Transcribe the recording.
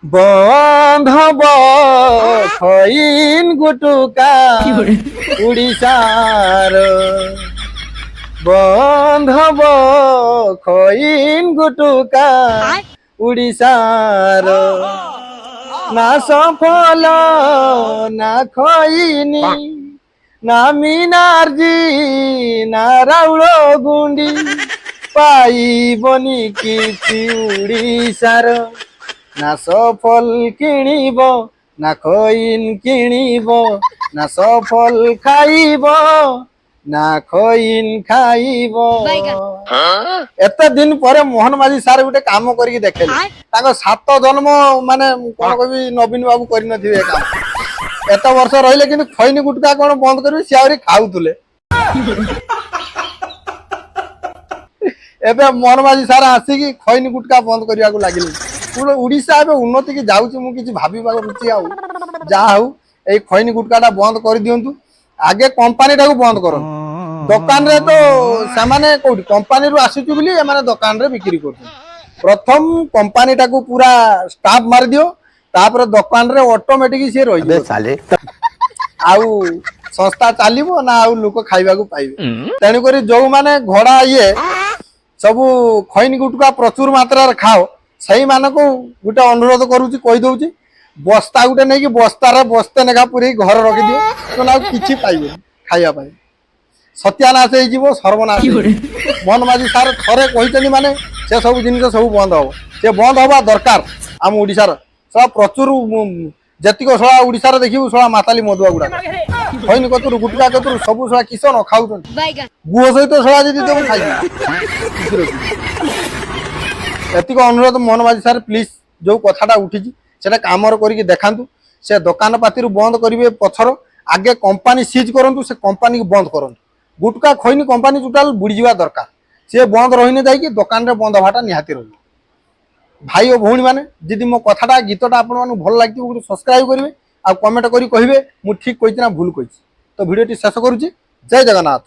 বন্ধ হব খইন গুটুকা উড়িষ্যার বন্ধ হব খইন গুটুকা উড়িষ্যার না সফল না খইনি না মিনারজি না রাউଳ গুন্ডি পাইবনি কিছু উড়িষ্যার না সফল কিনিব না খইন কিনিব না সফল খাইব না খইন খাইব এতে দিন পরে মোহন মাঝি সার গোটে কাম করিকি দেখেলে তাଙ୍କ সাত জন্ম মানে কোন কবি নবীন বাবু কৰি নথিবে কাম এত ବର୍ଷ ରହିଲେ কিন্তু খইনি গুটকা কোন বন্ধ କରିବେ সে আହୁରି খাউতুলে ଏବେ ମୋହନ ମାଝି ସାର୍ ଆସିକି ଖଇନି ଗୁଟକା ବନ୍ଦ କରିବାକୁ ଲାଗିଲେ ଓଡିଶା ଏବେ ଉନ୍ନତି କି ଯାଉଛି ମୁଁ କିଛି ଭାବି ପାରୁଛି ଆଉ ଯାହା ହଉ ଏଇ ଖଇନି ଗୁଟକାଟା ବନ୍ଦ କରିଦିଅନ୍ତୁ ଆଗେ କମ୍ପାନୀଟାକୁ ବନ୍ଦ କରନ୍ତୁ ଦୋକାନରେ ତ ସେମାନେ କୋଉଠି କମ୍ପାନୀରୁ ଆସୁଛି ବୋଲି ଏମାନେ ଦୋକାନରେ ବିକ୍ରି କରୁଛନ୍ତି ପ୍ରଥମ କମ୍ପାନୀଟାକୁ ପୁରା ଷ୍ଟାଫ ମାରିଦିଅ ତାପରେ ଦୋକାନରେ ଅଟୋମେଟିକ ସିଏ ରହିଯିବ ଆଉ ସଂସ୍ଥା ଚାଲିବ ନା ଆଉ ଲୋକ ଖାଇବାକୁ ପାଇବେ ତେଣୁକରି ଯୋଉମାନେ ଘୋଡା ଇଏ ସବୁ ଖଇନି ଗୁଟକା ପ୍ରଚୁର ମାତ୍ରାରେ ଖାଅ ସେଇମାନଙ୍କୁ ଗୋଟେ ଅନୁରୋଧ କରୁଛି କହିଦଉଛି ବସ୍ତା ଗୋଟେ ନେଇକି ବସ୍ତାରେ ବସ୍ତେ ନେଖା ପୁରେଇ ଘରେ ରଖିଦିଅ ନହେଲେ ଆଉ କିଛି ପାଇବେନି ଖାଇବା ପାଇଁ ସତ୍ୟାନାଶ ହେଇଯିବ ସର୍ବନାଶ ମୋହନ ମାଝି ସାର୍ ଥରେ କହିଛନ୍ତି ମାନେ ସେ ସବୁ ଜିନିଷ ସବୁ ବନ୍ଦ ହବ ସେ ବନ୍ଦ ହବା ଦରକାର ଆମ ଓଡିଶାର ସଳା ପ୍ରଚୁର ଯେତିକ ସଳା ଓଡିଶାରେ ଦେଖିବୁ ସଳା ମାତାଲି ମଦୁଆ ଗୁଡାକ ଖଇନି କତୁରୁ ଗୁଟକା କତୁରୁ ସବୁ ସଳା କିସ ନ ଖାଉଛନ୍ତି ଗୁହ ସହିତ ସଳା ଯଦି ଦେବୁ ଖାଇବେ ଏତିକ ଅନୁରୋଧ ମୋହନ ମାଝି ସାର୍ ପ୍ଲିଜ ଯୋଉ କଥାଟା ଉଠିଛି ସେଟା କାମର କରିକି ଦେଖାନ୍ତୁ ସେ ଦୋକାନ ପାତିରୁ ବନ୍ଦ କରିବେ ପଛର ଆଗେ କମ୍ପାନୀ ସିଜ୍ କରନ୍ତୁ ସେ କମ୍ପାନୀକୁ ବନ୍ଦ କରନ୍ତୁ ଗୁଟକା ଖଇନି କମ୍ପାନୀ ଟୋଟାଲ ବୁଡ଼ିଯିବା ଦରକାର ସିଏ ବନ୍ଦ ରହିନେ ଯାଇକି ଦୋକାନରେ ବନ୍ଦ ହବାଟା ନିହାତି ରହିବ ଭାଇ ଓ ଭଉଣୀ ମାନେ ଯଦି ମୋ କଥାଟା ଗୀତଟା ଆପଣମାନଙ୍କୁ ଭଲ ଲାଗିଥିବ ଗୋଟେ ସବସ୍କ୍ରାଇବ କରିବେ ଆଉ କମେଣ୍ଟ କରି କହିବେ ମୁଁ ଠିକ କହିଛି ନା ଭୁଲ କହିଛି ତ ଭିଡ଼ିଓଟି ଶେଷ କରୁଛି ଜୟ ଜଗନ୍ନାଥ।